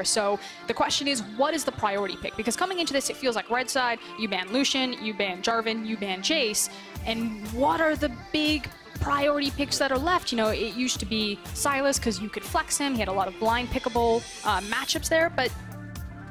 So the question is, what is the priority pick? Because coming into this, it feels like red side, you ban Lucian, you ban Jarvan, you ban Jace, and what are the big priority picks that are left? You know, it used to be Sylas because you could flex him, he had a lot of blind pickable matchups there, but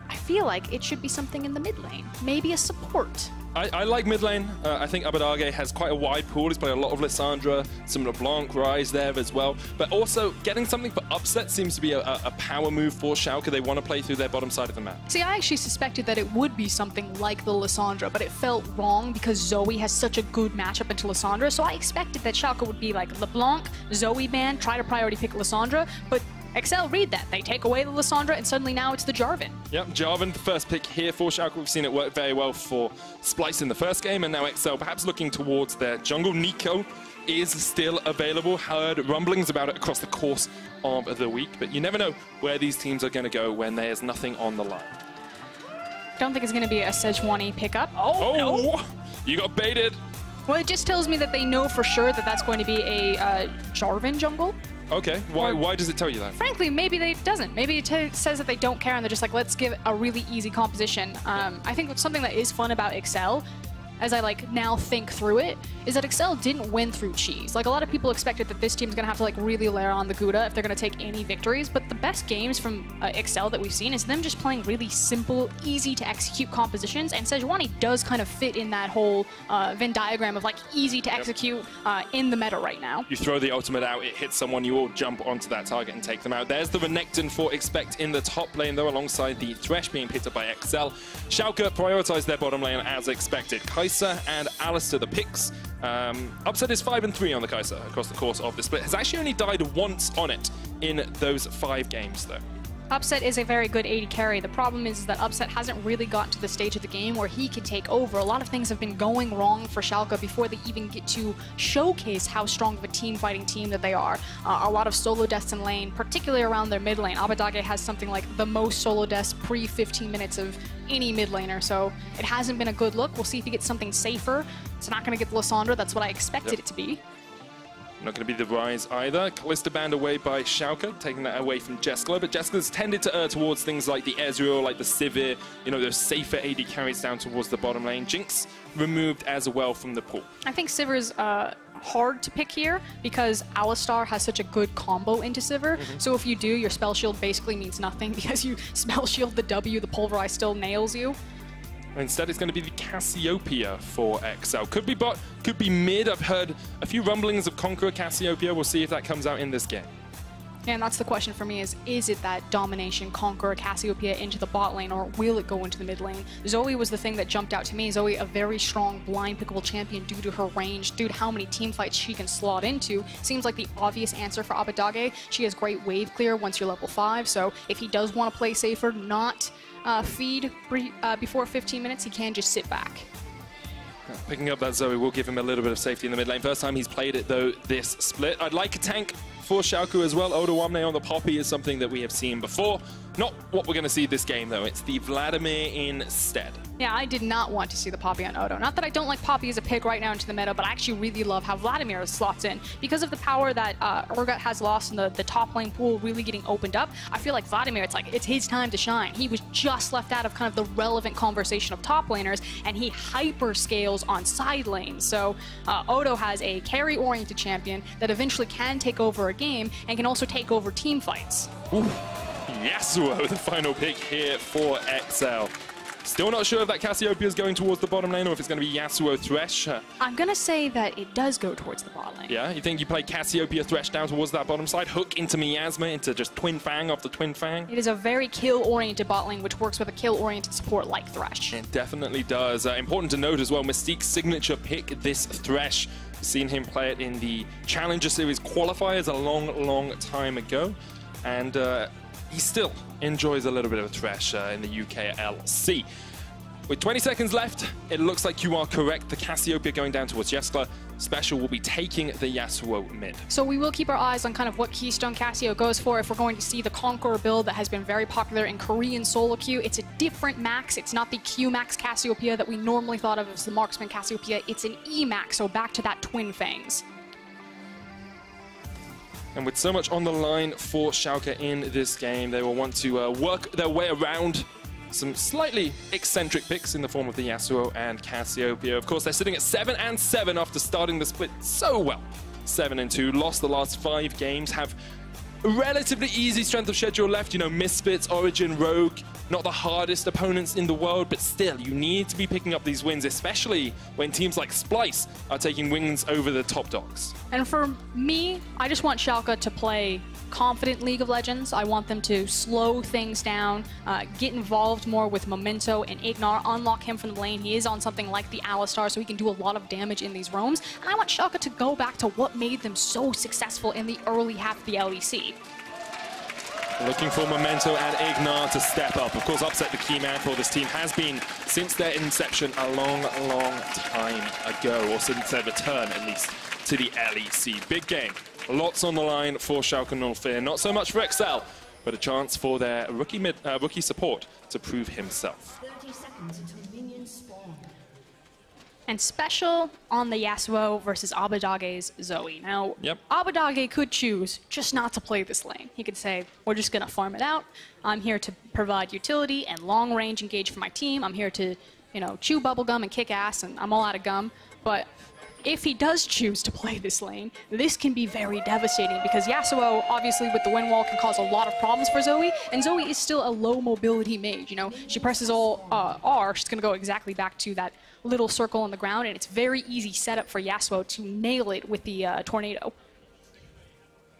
I feel like it should be something in the mid lane, maybe a support. I like mid lane. I think Abadage has quite a wide pool. He's played a lot of Lissandra, some LeBlanc, Rise there as well. But also, getting something for upset seems to be a power move for Schalke. They want to play through their bottom side of the map. See, I actually suspected that it would be something like the Lissandra, but it felt wrong because Zoe has such a good matchup into Lissandra. So I expected that Schalke would be like LeBlanc, Zoe ban, try to priority pick Lissandra, but Excel read that. They take away the Lissandra, and suddenly now it's the Jarvan. Yep, Jarvan, the first pick here for Schalke. We've seen it work very well for Splice in the first game, and now Excel perhaps looking towards their jungle. Nico is still available. Heard rumblings about it across the course of the week, but you never know where these teams are going to go when there's nothing on the line. Don't think it's going to be a Sejuani pickup. Oh, no. You got baited. Well, it just tells me that they know for sure that that's going to be a Jarvan jungle. Okay, why does it tell you that? Frankly, maybe it doesn't. Maybe it says that they don't care and they're just like, let's give a really easy composition. I think something that is fun about Excel, as I like now think through it, is that Excel didn't win through cheese. Like, a lot of people expected that this team's gonna have to like really layer on the Gouda if they're gonna take any victories, but the best games from Excel that we've seen is them just playing really simple, easy to execute compositions, and Sejuani does kind of fit in that whole Venn diagram of like easy to execute in the meta right now. You throw the ultimate out, it hits someone, you all jump onto that target and take them out. There's the Renekton for Expect in the top lane though, alongside the Thresh being picked up by Excel. Schalke prioritized their bottom lane as expected. Kai'Sa and Alistar the picks. Upset is 5-3 on the Kai'Sa across the course of the split. Has actually only died once on it in those 5 games though. Upset is a very good AD carry. The problem is that Upset hasn't really gotten to the stage of the game where he can take over. A lot of things have been going wrong for Schalke before they even get to showcase how strong of a team-fighting team that they are. A lot of solo deaths in lane, particularly around their mid lane. Abadage has something like the most solo deaths pre-15 minutes of any mid laner, so it hasn't been a good look. We'll see if he gets something safer. It's not going to get the Lissandra. That's what I expected it to be. Not going to be the Rise either. Kalista banned away by Schalke, taking that away from Jeskla, but Jeskla's tended to err towards things like the Ezreal, like the Sivir, you know, those safer AD carries down towards the bottom lane. Jinx removed as well from the pool. I think Sivir's hard to pick here because Alistar has such a good combo into Sivir. So if you do, your spell shield basically means nothing because you spell shield the W, the pulverize still nails you. Instead, it's going to be the Cassiopeia for Excel. Could be bot, could be mid. I've heard a few rumblings of Conqueror Cassiopeia. We'll see if that comes out in this game. Yeah, and that's the question for me is it that domination Conqueror Cassiopeia into the bot lane, or will it go into the mid lane? Zoe was the thing that jumped out to me. Zoe, a very strong blind pickable champion due to her range, due to how many team fights she can slot into. Seems like the obvious answer for Abadage. She has great wave clear once you're level 5, so if he does want to play safer, not feed before 15 minutes, he can just sit back. Picking up that Zoe will give him a little bit of safety in the mid lane. First time he's played it though this split. I'd like a tank for Schalke as well. W8D1 on the Poppy is something that we have seen before. Not what we're going to see this game though. It's the Vladimir instead. Yeah, I did not want to see the Poppy on Odo. Not that I don't like Poppy as a pick right now into the meta, but I actually really love how Vladimir slots in. Because of the power that Urgot has lost in the top lane pool really getting opened up, I feel like Vladimir, it's his time to shine. He was just left out of kind of the relevant conversation of top laners, and he hyper scales on side lanes. So Odo has a carry-oriented champion that eventually can take over a game and can also take over team fights. Ooh. Yasuo, the final pick here for XL. Still not sure if that Cassiopeia is going towards the bottom lane or if it's going to be Yasuo Thresh. I'm going to say that it does go towards the bot lane. Yeah, you think you play Cassiopeia Thresh down towards that bottom side, hook into Miasma, into just Twin Fang off the Twin Fang? It is a very kill-oriented bot lane, which works with a kill-oriented support like Thresh. It definitely does. Important to note as well, Mystique's signature pick, this Thresh. We've seen him play it in the Challenger Series qualifiers a long, long time ago. And he still enjoys a little bit of a Thresh in the EULCS. With 20 seconds left, it looks like you are correct. The Cassiopeia going down towards Jeskla. Special will be taking the Yasuo mid. So we will keep our eyes on kind of what Keystone Cassio goes for if we're going to see the Conqueror build that has been very popular in Korean solo queue. It's a different max. It's not the Q max Cassiopeia that we normally thought of as the Marksman Cassiopeia. It's an E max, so back to that Twin Fangs. And with so much on the line for Schalke in this game, they will want to work their way around some slightly eccentric picks in the form of the Yasuo and Cassiopeia. Of course, they're sitting at 7-7 after starting the split so well. 7-2, lost the last 5 games, have a relatively easy strength of schedule left. You know, Misfits, Origin, Rogue, not the hardest opponents in the world, but still, you need to be picking up these wins, especially when teams like Splice are taking wins over the top dogs. And for me, I just want Schalke to play confident League of Legends. I want them to slow things down, get involved more with Memento and Ignar, unlock him from the lane. He is on something like the Alistar, so he can do a lot of damage in these roams. And I want Schalke to go back to what made them so successful in the early half of the LEC. Looking for Memento and Ignar to step up. Of course, Upset, the key man for this team, has been, since their inception, a long, long time ago, or since their return, at least, to the LEC. Big game. Lots on the line for Schalke 04. Not so much for Excel, but a chance for their rookie support to prove himself. 30 seconds until minions spawn. And special on the Yasuo versus Abbedagge's Zoe. Now, Yep. Abbedagge could choose just not to play this lane. He could say, we're just going to farm it out. I'm here to provide utility and long-range engage for my team. I'm here to, you know, chew bubblegum and kick ass, and I'm all out of gum. But if he does choose to play this lane, this can be very devastating because Yasuo, obviously with the wind wall, can cause a lot of problems for Zoe, and Zoe is still a low mobility mage. You know, she presses all R, she's going to go exactly back to that little circle on the ground, and it's very easy setup for Yasuo to nail it with the tornado.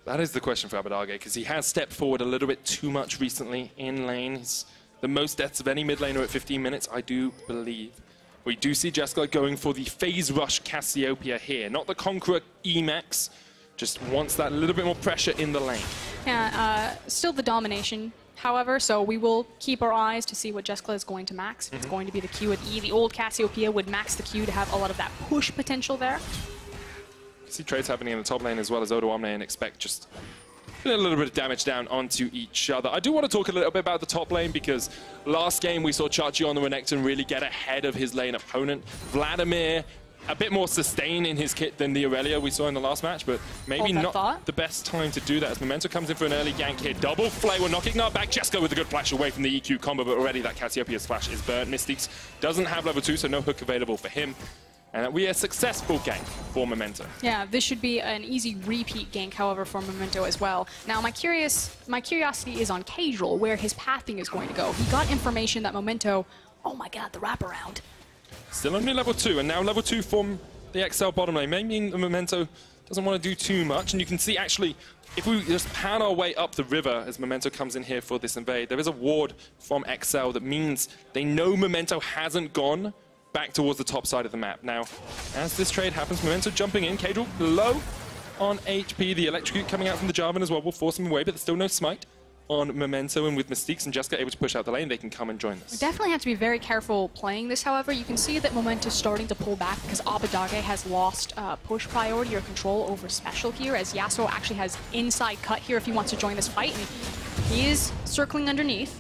That is the question for Abbedagge, because he has stepped forward a little bit too much recently in lane. He's the most deaths of any mid laner at 15 minutes, I do believe. We do see Jessica going for the Phase Rush Cassiopeia here. Not the Conqueror Emax, just wants that little bit more pressure in the lane. Yeah, still the domination, however, so we will keep our eyes to see what Jessica is going to max. If it's going to be the Q at E. The old Cassiopeia would max the Q to have a lot of that push potential there. See trades happening in the top lane as well as Odoamne, and expect just a little bit of damage down onto each other. I do want to talk a little bit about the top lane, because last game we saw Chachi on the Renekton really get ahead of his lane opponent. Vladimir, a bit more sustain in his kit than the Aurelia we saw in the last match, but maybe not the best time to do that as Memento comes in for an early gank here. Double flay, we're knocking Ignar back. Jessica with a good flash away from the EQ combo, but already that Cassiopeia's flash is burnt. Mystiques doesn't have level 2, so no hook available for him. And we a successful gank for Memento. Yeah, this should be an easy repeat gank, however, for Memento as well. Now, my curiosity is on Cadril, where his pathing is going to go. He got information that Memento, oh my god, the wraparound. Still only level 2, and now level 2 from the XL bottom lane. Maybe Memento doesn't want to do too much, and you can see actually, if we just pan our way up the river as Memento comes in here for this invade, there is a ward from XL that means they know Memento hasn't gone back towards the top side of the map. Now, as this trade happens, Memento jumping in, Cadril low on HP, the Electrocute coming out from the Jarvan as well will force him away, but there's still no smite on Memento, and with Mystiques and Jessica able to push out the lane, they can come and join this. We definitely have to be very careful playing this, however. You can see that Memento is starting to pull back because Abbedagge has lost push priority or control over special here, as Yasuo actually has inside cut here if he wants to join this fight, and he is circling underneath.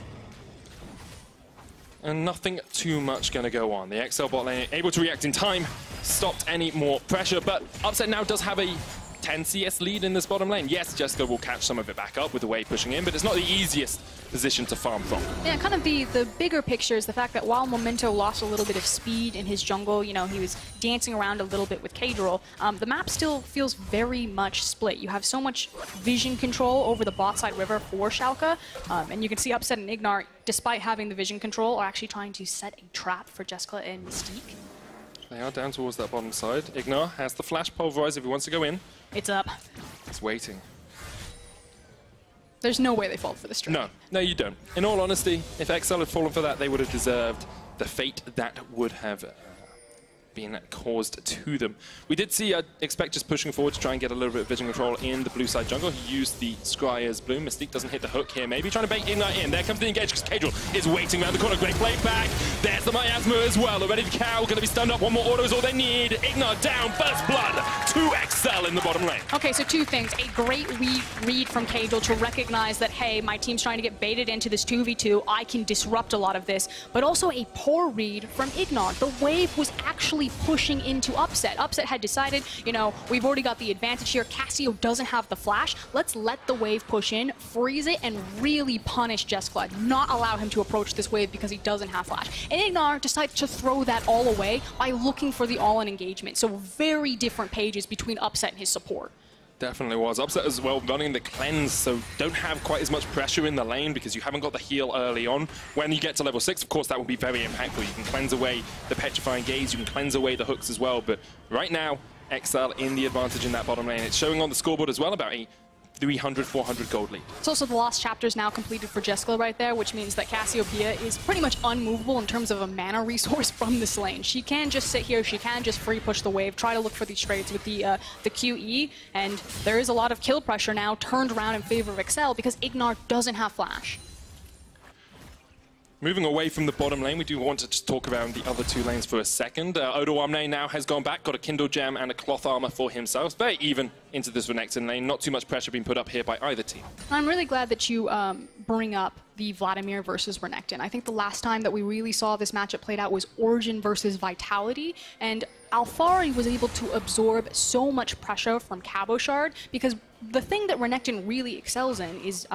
And nothing too much going to go on. The XL bot lane able to react in time, stopped any more pressure, but Upset now does have a 10 CS lead in this bottom lane. Yes, Jessica will catch some of it back up with the way pushing in, but it's not the easiest position to farm from. Yeah, kind of the bigger picture is the fact that while Memento lost a little bit of speed in his jungle, you know, he was dancing around a little bit with Cadril, the map still feels very much split. You have so much vision control over the bot side river for Schalke, and you can see Upset and Ignar, despite having the vision control, are actually trying to set a trap for Jessica and Mystique. They are down towards that bottom side. Ignar has the flash pulverize if he wants to go in. It's up. He's waiting. There's no way they fall for this trade. No, you don't. In all honesty, if XL had fallen for that, they would have deserved the fate that would have been caused to them. We did see Expect just pushing forward to try and get a little bit of vision control in the blue side jungle. He used the Scryer's Bloom. Mystique doesn't hit the hook here. Maybe trying to bait Ignar in. There comes the engage because Cadril is waiting around the corner. Great play back. There's the Miasma as well. They're ready to cow. Going to be stunned up. One more auto is all they need. Ignar down. First blood to XL in the bottom lane. Okay, so two things. A great read from Cadril to recognize that, hey, my team's trying to get baited into this 2v2. I can disrupt a lot of this. But also a poor read from Ignar. The wave was actually really pushing into Upset. Upset had decided, you know, we've already got the advantage here. Cassio doesn't have the flash. Let's let the wave push in, freeze it, and really punish Jescla. Not allow him to approach this wave because he doesn't have flash. And Ignar decides to throw that all away by looking for the all-in engagement. So very different pages between Upset and his support. Definitely was. Upset as well running the cleanse, so don't have quite as much pressure in the lane because you haven't got the heal early on. When you get to level 6, of course, that will be very impactful. You can cleanse away the Petrifying Gaze, you can cleanse away the hooks as well, but right now, XL in the advantage in that bottom lane. It's showing on the scoreboard as well, about a 300, 400 gold lead. It's also the last chapter is now completed for Jescla right there, which means that Cassiopeia is pretty much unmovable in terms of a mana resource from this lane. She can just sit here, she can just free push the wave, try to look for these trades with the QE, and there is a lot of kill pressure now turned around in favor of Excel because Ignar doesn't have flash. Moving away from the bottom lane, we do want to just talk around the other two lanes for a second. Odo Omne now has gone back, got a Kindle Gem and a Cloth Armor for himself. Very even into this Renekton lane. Not too much pressure being put up here by either team. I'm really glad that you bring up the Vladimir versus Renekton. I think the last time that we really saw this matchup played out was Origin versus Vitality, and Alphari was able to absorb so much pressure from Cabochard because the thing that Renekton really excels in is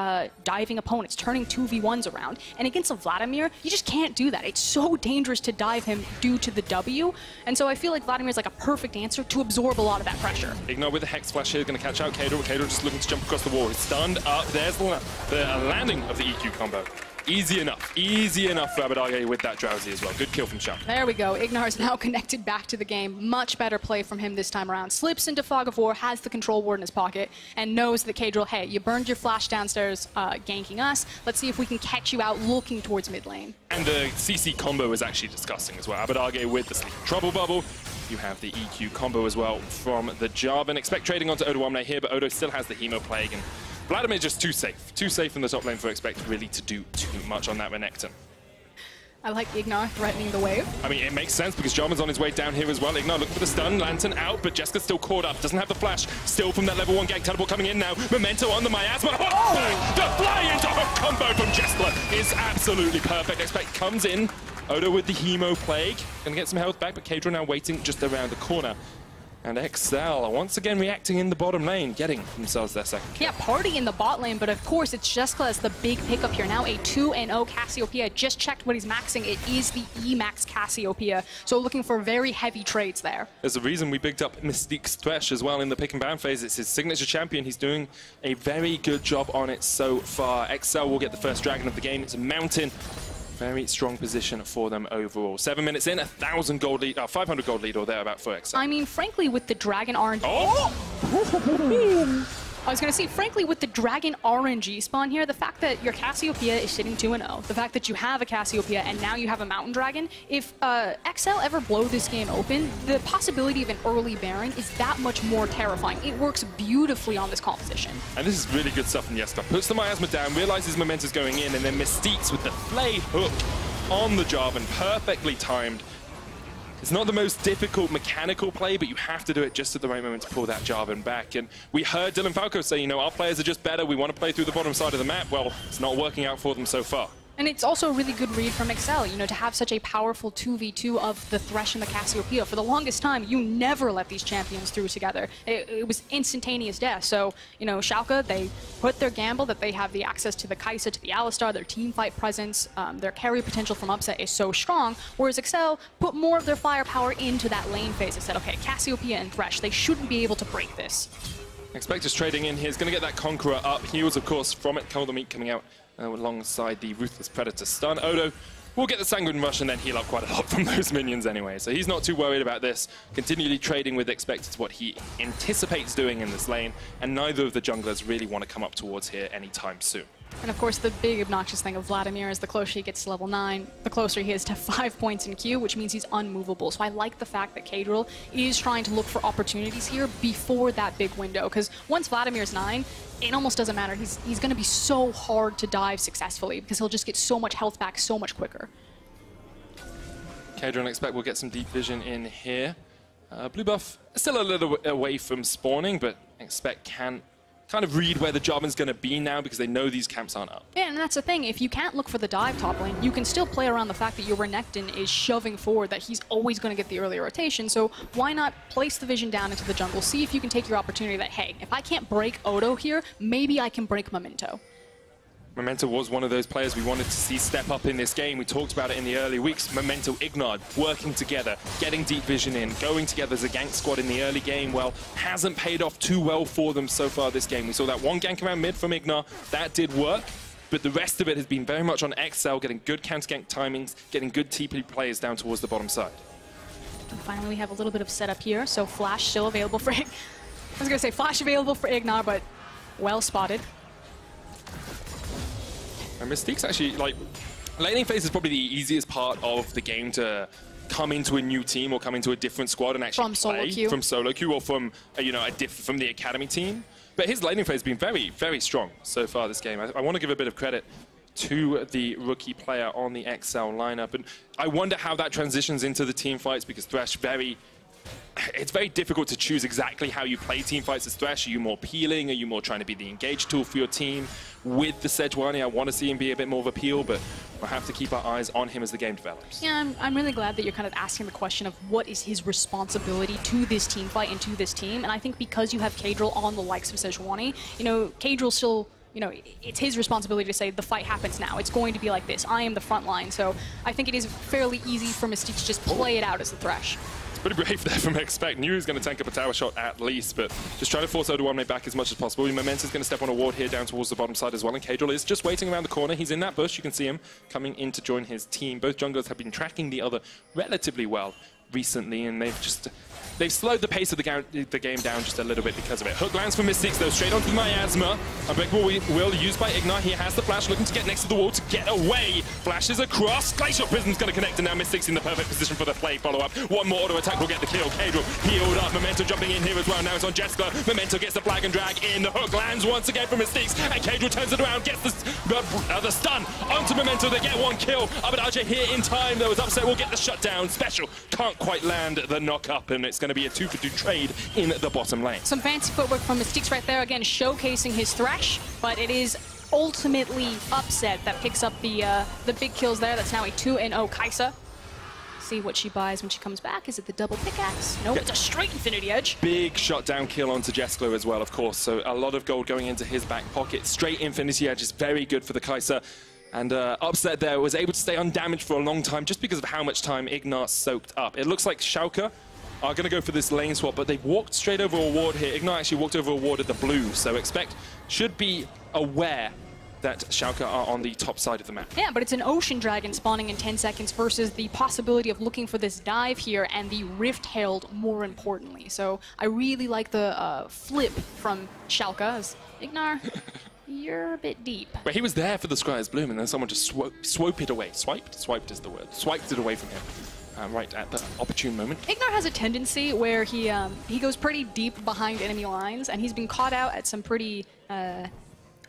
diving opponents, turning 2v1s around. And against a Vladimir, you just can't do that. It's so dangerous to dive him due to the W. And so I feel like Vladimir is like a perfect answer to absorb a lot of that pressure. Ignar with the Hex Flash here, going to catch out Kadro. Kadro just looking to jump across the wall. He's stunned up. There's the landing of the EQ combo. Easy enough for Abadage with that Drowsy as well. Good kill from Schalke. There we go. Ignar is now connected back to the game. Much better play from him this time around. Slips into Fog of War, has the control ward in his pocket, and knows that Kadril, hey, you burned your flash downstairs ganking us. Let's see if we can catch you out looking towards mid lane. And the CC combo is actually disgusting as well. Abadage with the Sleep Trouble Bubble. You have the EQ combo as well from the Jarvan. Expect trading onto Odo Omne here, but Odo still has the Hemo Plague, and Vladimir just too safe. Too safe in the top lane for Expect really to do too much on that Renekton. I like Ignar threatening the wave. I mean, it makes sense because Jarvan's on his way down here as well. Ignar looking for the stun, Lantern out, but Jessica's still caught up. Doesn't have the flash. Still from that level 1 gank. Teleport coming in now. Memento on the Miasma. Oh! The fly into hook combo from Jessica is absolutely perfect. Expect comes in. Odo with the Hemo Plague. Gonna get some health back, but Kadro now waiting just around the corner. And XL once again reacting in the bottom lane, getting themselves their second kill. Yeah, party in the bot lane, but of course it's Jescla as the big pickup here. Now a 2-0 Cassiopeia. Just checked what he's maxing. It is the E-Max Cassiopeia. So looking for very heavy trades there. There's a reason we picked up Mystique's Thresh as well in the pick and ban phase. It's his signature champion. He's doing a very good job on it so far. XL will get the first dragon of the game. It's a mountain. Very strong position for them overall. 7 minutes in, 1,000 gold lead, 500 gold lead or thereabout for XL. I mean, frankly, with the Dragon RNG... Oh! I was going to say, frankly, with the Dragon RNG spawn here, the fact that your Cassiopeia is sitting 2-0, the fact that you have a Cassiopeia and now you have a Mountain Dragon, if XL ever blow this game open, the possibility of an early Baron is that much more terrifying. It works beautifully on this composition. And this is really good stuff from Jesper. Puts the Miasma down, realizes Momento's going in, and then Mystique's with the Flay hook on the Jarvan, perfectly timed. It's not the most difficult mechanical play, but you have to do it just at the right moment to pull that Jarvan back. And we heard Dylan Falco say, you know, our players are just better. We want to play through the bottom side of the map. Well, it's not working out for them so far. And it's also a really good read from Excel, you know, to have such a powerful 2v2 of the Thresh and the Cassiopeia. For the longest time, you never let these champions through together. It was instantaneous death. So, you know, Schalke, they put their gamble that they have the access to the Kai'Sa, to the Alistar, their team fight presence, their carry potential from Upset is so strong, whereas Excel put more of their firepower into that lane phase and said, okay, Cassiopeia and Thresh, they shouldn't be able to break this. Expect is trading in here. He's going to get that Conqueror up. Heals, of course, from it. Cold Meat coming out alongside the Ruthless Predator stun. Odo will get the Sanguine Rush and then heal up quite a lot from those minions anyway. So he's not too worried about this. Continually trading with Expect is what he anticipates doing in this lane. And neither of the junglers really want to come up towards here anytime soon. And of course, the big obnoxious thing of Vladimir is the closer he gets to level 9, the closer he is to 5 points in Q, which means he's unmovable. So I like the fact that Kadril is trying to look for opportunities here before that big window, because once Vladimir's 9, it almost doesn't matter. He's going to be so hard to dive successfully because he'll just get so much health back so much quicker. Kadril and Expect will get some deep vision in here. Blue buff still a little away from spawning, but Expect can kind of read where the Jarvan's going to be now because they know these camps aren't up. Yeah, and that's the thing. If you can't look for the dive top lane, you can still play around the fact that your Renekton is shoving forward, that he's always going to get the early rotation. So why not place the vision down into the jungle, see if you can take your opportunity that, hey, if I can't break Odo here, maybe I can break Memento. Memento was one of those players we wanted to see step up in this game. We talked about it in the early weeks. Memento, Ignard, working together, getting deep vision in, going together as a gank squad in the early game. Well, hasn't paid off too well for them so far this game. We saw that one gank around mid from Ignard. That did work, but the rest of it has been very much on XL, getting good counter-gank timings, getting good TP players down towards the bottom side. And finally, we have a little bit of setup here. So Flash still available for... I was going to say Flash available for Ignard, but well spotted. And Mystique's actually, like, laning phase is probably the easiest part of the game to come into a new team or come into a different squad and actually play from solo queue or from, you know, from the academy team. But his laning phase has been very, very strong so far this game. I want to give a bit of credit to the rookie player on the XL lineup. And I wonder how that transitions into the team fights because Thresh it's very difficult to choose exactly how you play team fights as Thresh. Are you more peeling? Are you more trying to be the engage tool for your team? With the Sejuani, I want to see him be a bit more of a peel, but we'll have to keep our eyes on him as the game develops. Yeah, I'm really glad that you're kind of asking the question of what is his responsibility to this team fight and to this team. And I think because you have Kadril on the likes of Sejuani, you know, Kadril still... You know, it's his responsibility to say the fight happens now. It's going to be like this. I am the front line. So I think it is fairly easy for Mystique to just play it out as the Thresh. It's pretty brave there from Expect. Knew he was going to tank up a tower shot at least, but just trying to force Odo 1 back as much as possible. Momentum's going to step on a ward here down towards the bottom side as well, and Kadril is just waiting around the corner. He's in that bush. You can see him coming in to join his team. Both junglers have been tracking the other relatively well recently, and they've slowed the pace of the game down just a little bit because of it. Hook lands for Mystiques, though, straight onto the Miasma. Unbreakable will used by Ignite. He has the flash, looking to get next to the wall to get away. Flashes across. Glacial Prism's going to connect, and now Mystiques in the perfect position for the play follow-up. One more auto attack will get the kill. Kadril healed up. Memento jumping in here as well. Now it's on Jessica. Memento gets the flag and drag in. The hook lands once again for Mystiques, and Kadril turns it around, gets the stun onto Memento. They get one kill. W8D1 here in time. There was Upset. Will get the shutdown. Special can't quite land the knock-up, and it's going to be a 2-for-2 trade in the bottom lane. Some fancy footwork from Mystiques right there, again showcasing his Thresh, but it is ultimately Upset that picks up the big kills there. That's now a 2-0 Kai'Sa. See what she buys when she comes back. Is it the double pickaxe? Nope, it's a straight Infinity Edge. Big shutdown kill onto Jessica as well, of course, so a lot of gold going into his back pocket. Straight Infinity Edge is very good for the Kai'Sa. And Upset there was able to stay undamaged for a long time just because of how much time Ignat soaked up. It looks like Schalke are going to go for this lane swap, but they've walked straight over a ward here. Ignat actually walked over a ward at the blue, so Expect should be aware that Schalke are on the top side of the map. Yeah, but it's an Ocean Dragon spawning in 10 seconds versus the possibility of looking for this dive here and the Rift Herald more importantly. So I really like the flip from Schalke as Ignar. You're a bit deep. But he was there for the Scryer's Bloom, and then someone just swope it away. Swiped is the word. Swiped it away from him. Right at the opportune moment. Ignar has a tendency where he goes pretty deep behind enemy lines, and he's been caught out at some pretty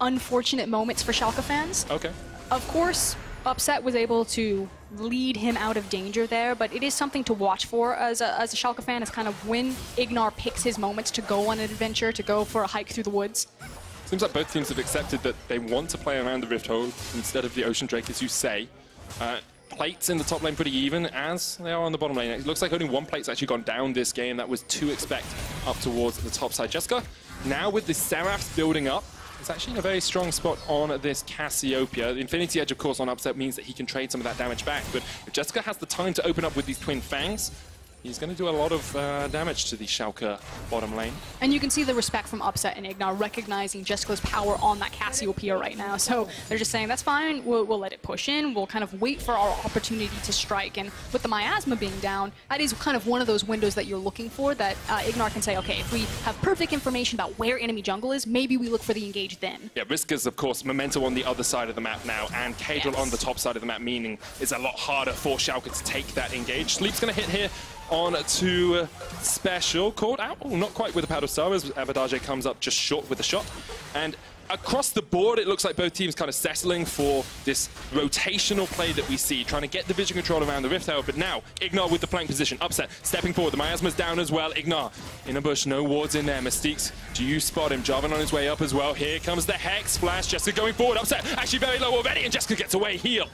unfortunate moments for Schalke fans. Okay. Of course, Upset was able to lead him out of danger there, but it is something to watch for as a Schalke fan, is kind of when Ignar picks his moments to go on an adventure, to go for a hike through the woods. Seems like both teams have accepted that they want to play around the Rift Hold instead of the Ocean Drake, as you say. Plates in the top lane pretty even, as they are on the bottom lane. It looks like only one plate's actually gone down this game. That was 2 Expect up towards the top side. Jessica, now with the Seraphs building up, it's actually in a very strong spot on this Cassiopeia. The Infinity Edge, of course, on Upset means that he can trade some of that damage back. But if Jessica has the time to open up with these Twin Fangs, he's going to do a lot of damage to the Schalke bottom lane. And you can see the respect from Upset and Ignar recognizing Jessica's power on that Cassiopeia right now. So they're just saying, that's fine, we'll let it push in, we'll kind of wait for our opportunity to strike. And with the Miasma being down, that is kind of one of those windows that you're looking for, that Ignar can say, okay, if we have perfect information about where enemy jungle is, maybe we look for the engage then. Yeah, Risk is, of course, Memento on the other side of the map now, and Kadril on the top side of the map, meaning it's a lot harder for Schalke to take that engage. Sleep's going to hit here on to Special, caught out, not quite with a Powder Star as W8D1 comes up just short with a shot. And across the board, it looks like both teams kind of settling for this rotational play that we see, trying to get the vision control around the Rift Tower. But now, Ignar with the flank position, Upset, stepping forward. The Miasma's down as well. Ignar in a bush, no wards in there. Mystique's, do you spot him? Jarvan on his way up as well. Here comes the Hex Flash. Jessica going forward. Upset actually very low already, and Jessica gets away. Heal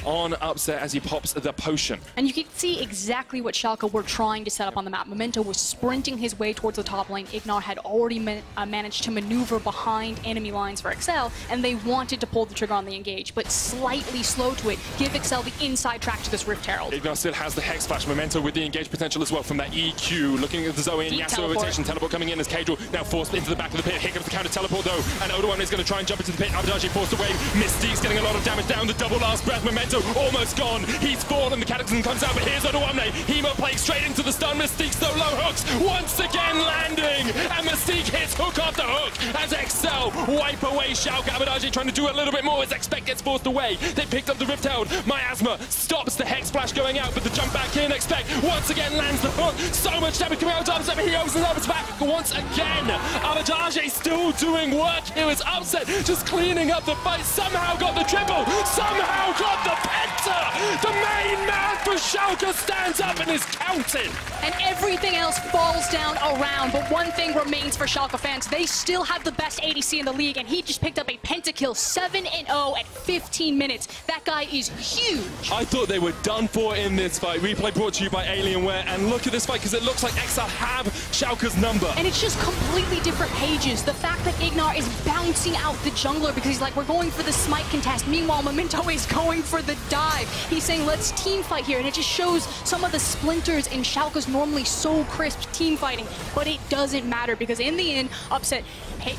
on Upset as he pops the potion. And you can see exactly what Schalke were trying to set up on the map. Memento was sprinting his way towards the top lane. Ignar had already managed to maneuver behind enemy lines for Excel, and they wanted to pull the trigger on the engage, but slightly slow to it. Give Excel the inside track to this Rift Herald. Ignar still has the Hex Flash. Memento with the engage potential as well from that EQ. Looking at the Zoe and Yasuo rotation. Teleport coming in as Cadril now forced into the back of the pit. Here comes the counter teleport though, and Oda1 is going to try and jump into the pit. Abadaji forced away. Mystique's getting a lot of damage down. The double last breath. Memento almost gone. He's fallen, the Cataclysm comes out, but here's Oda1. Hemo playing straight into the stun. Mystique so low hooks, once again landing, and Mystique hits hook after hook as Excel wipe away Schalke. Abadaji trying to do a little bit more as Expect gets forced away. They picked up the Rift Herald. Miasma stops the Hex Flash going out, but the jump back in. Expect once again lands the hook. So much damage coming out of Upset, but he opens up his back once again. Abadaji still doing work here as Upset just cleaning up the fight. Somehow got the triple, somehow got the penta. The main man for Schalke stands up and is counted. And everything else falls down around, but one thing remains for Schalke fans. They still have the best ADC in the league, and he just picked up a pentakill, 7-0 at 15 minutes. That guy is huge. I thought they were done for in this fight. Replay brought to you by Alienware, and look at this fight, because it looks like XL have Schalke's number. And it's just completely different pages. The fact that Ignar is bouncing out the jungler because he's like, we're going for the smite contest. Meanwhile, Memento is going for the dive. He's saying, let's team fight here, and it just shows some of the splinters in Schalke's normally so crisp team fighting, but it doesn't matter because in the end, Upset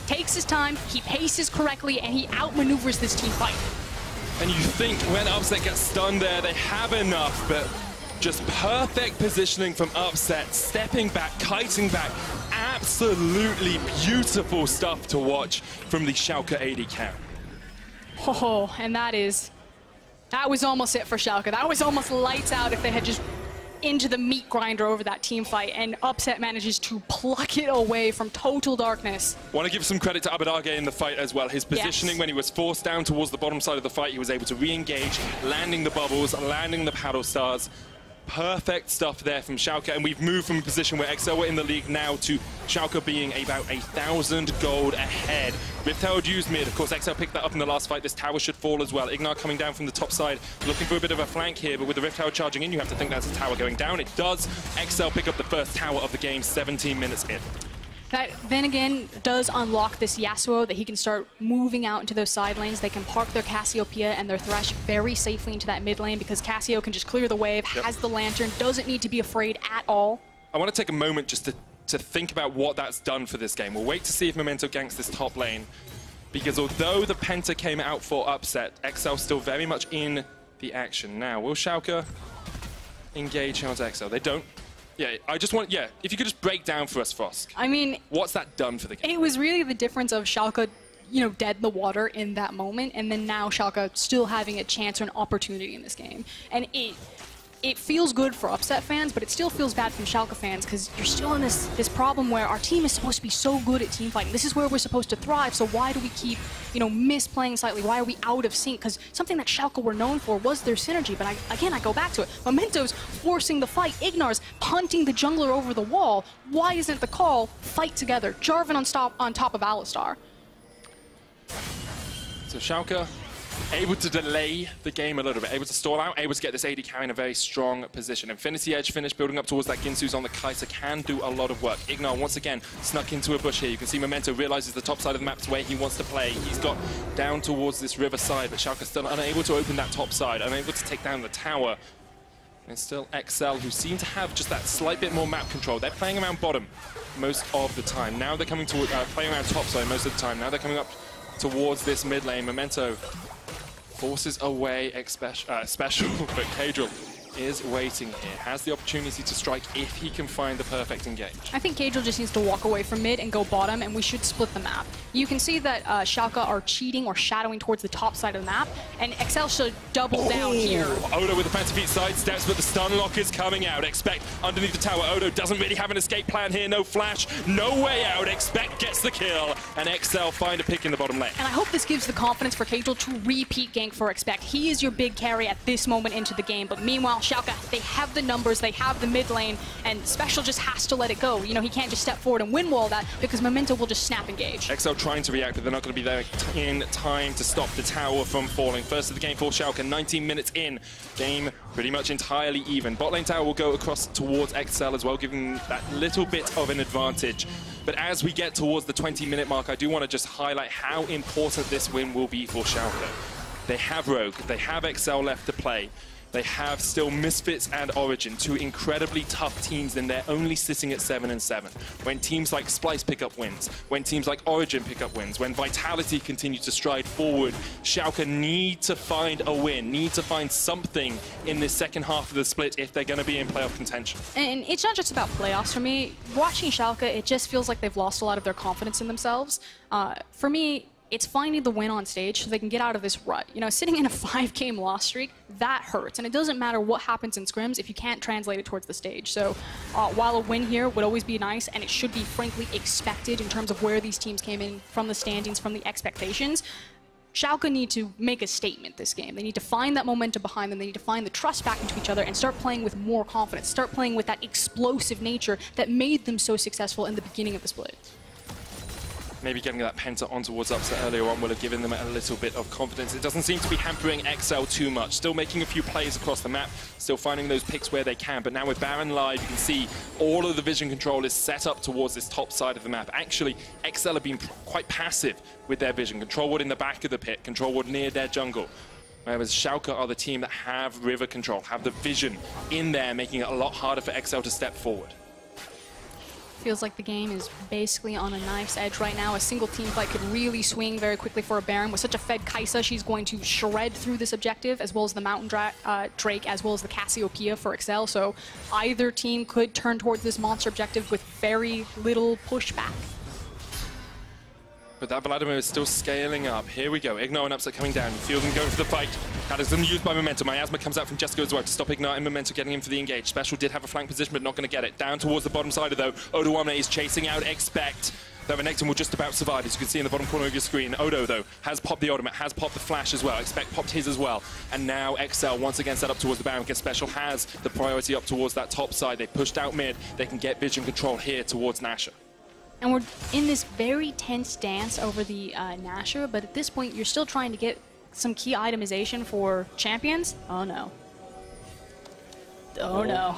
takes his time, he paces correctly, and he outmaneuvers this team fight. And you think when Upset gets stunned there, they have enough, but just perfect positioning from Upset, stepping back, kiting back. Absolutely beautiful stuff to watch from the Schalke AD carry. Oh, and that was almost it for Schalke. That was almost lights out if they had just into the meat grinder over that team fight, and Upset manages to pluck it away from total darkness. Want to give some credit to Abadage in the fight as well. His positioning when he was forced down towards the bottom side of the fight, he was able to re-engage, landing the bubbles, landing the paddle stars. Perfect stuff there from Schalke, and we've moved from a position where XL were in the league now to Schalke being about 1,000 gold ahead. Rift Herald used mid, of course XL picked that up in the last fight. This tower should fall as well. Ignar coming down from the top side, looking for a bit of a flank here, but with the Rift Herald charging in, you have to think that's a tower going down. It does. XL pick up the first tower of the game, 17 minutes in. That then again does unlock this Yasuo that he can start moving out into those side lanes. They can park their Cassiopeia and their Thresh very safely into that mid lane because Cassio can just clear the wave, has the Lantern, doesn't need to be afraid at all. I want to take a moment just to think about what that's done for this game. We'll wait to see if Memento ganks this top lane, because although the Penta came out for Upset, XL still very much in the action. Now, will Schalke engage onto XL? They don't. Yeah, I just want, if you could just break down for us, Frost. I mean, what's that done for the game? It was really the difference of Schalke, you know, dead in the water in that moment, and then now Schalke still having a chance or an opportunity in this game. And it feels good for Upset fans, but it still feels bad from Schalke fans because you're still in this problem where our team is supposed to be so good at team fighting. This is where we're supposed to thrive, so why do we keep, you know, misplaying slightly? Why are we out of sync? Because something that Schalke were known for was their synergy, but I go back to it. Memento's forcing the fight. Ignar's punting the jungler over the wall. Why isn't the call fight together? Jarvan on top of Alistar. So Schalke able to delay the game a little bit, able to stall out, able to get this AD carry in a very strong position. Infinity Edge finish, building up towards that Ginsu's on the Kai'Sa can do a lot of work. Ignar once again snuck into a bush here. You can see Memento realizes the top side of the map's where he wants to play. He's got down towards this river side, but Schalke still unable to open that top side, unable to take down the tower. And it's still XL who seem to have just that slight bit more map control. They're playing around bottom most of the time. Now they're coming to playing around top side most of the time. Now they're coming up towards this mid lane. Memento forces away special, but Cadril is waiting here, has the opportunity to strike if he can find the perfect engage. I think Cagel just needs to walk away from mid and go bottom, and we should split the map. You can see that Schalke are cheating or shadowing towards the top side of the map, and Excel should double down here. Odo with the fancy feet side steps, but the stun lock is coming out. Expect underneath the tower. Odo doesn't really have an escape plan here. No flash, no way out. Expect gets the kill, and Excel find a pick in the bottom lane. And I hope this gives the confidence for Cagel to repeat gank for Expect. He is your big carry at this moment into the game, but meanwhile, Schalke, they have the numbers, they have the mid lane, and Special just has to let it go. You know, he can't just step forward and win wall that because Memento will just snap engage. Excel trying to react, but they're not going to be there in time to stop the tower from falling. First of the game for Schalke, 19 minutes in. Game pretty much entirely even. Bot lane tower will go across towards Excel as well, giving that little bit of an advantage. But as we get towards the 20-minute mark, I do want to just highlight how important this win will be for Schalke. They have Rogue, they have Excel left to play. They have still Misfits and Origin, two incredibly tough teams, and they're only sitting at 7-7. When teams like Splice pick up wins, when teams like Origin pick up wins, when Vitality continue to stride forward, Schalke need to find a win, need to find something in this second half of the split if they're going to be in playoff contention. And it's not just about playoffs for me. Watching Schalke, it just feels like they've lost a lot of their confidence in themselves. For me, it's finding the win on stage so they can get out of this rut. You know, sitting in a 5-game loss streak, that hurts. And it doesn't matter what happens in scrims if you can't translate it towards the stage. So while a win here would always be nice, and it should be frankly expected in terms of where these teams came in from the standings, from the expectations, Schalke need to make a statement this game. They need to find that momentum behind them. They need to find the trust back into each other and start playing with more confidence. Start playing with that explosive nature that made them so successful in the beginning of the split. Maybe getting that Penta on towards upset earlier on will have given them a little bit of confidence. It doesn't seem to be hampering Excel too much. Still making a few plays across the map, still finding those picks where they can. But now with Baron live, you can see all of the vision control is set up towards this top side of the map. Actually, Excel have been quite passive with their vision. Control ward in the back of the pit, control ward near their jungle. Whereas Schalke are the team that have river control, have the vision in there, making it a lot harder for Excel to step forward. Feels like the game is basically on a knife's edge right now. A single team fight could really swing very quickly for a Baron. With such a fed Kai'Sa, she's going to shred through this objective, as well as the Mountain Drake, as well as the Cassiopeia for Excel. So either team could turn towards this monster objective with very little pushback. But that Vladimir is still scaling up. Here we go. Ignite and Upset coming down. You feel them going for the fight. That is used by Memento. Miasma comes out from Jessica as well to stop Ignite and Memento getting in for the engage. Special did have a flank position, but not going to get it. Down towards the bottom side, though. Odo is chasing out Expect. Though Renekton will just about survive, as you can see in the bottom corner of your screen. Odo, though, has popped the ultimate, has popped the flash as well. Expect popped his as well. And now Excel, once again, set up towards the Baron, because Special has the priority up towards that top side. They pushed out mid. They can get vision control here towards Nasher. And we're in this very tense dance over the Nasher, but at this point, you're still trying to get some key itemization for champions. Oh, no. Oh, no.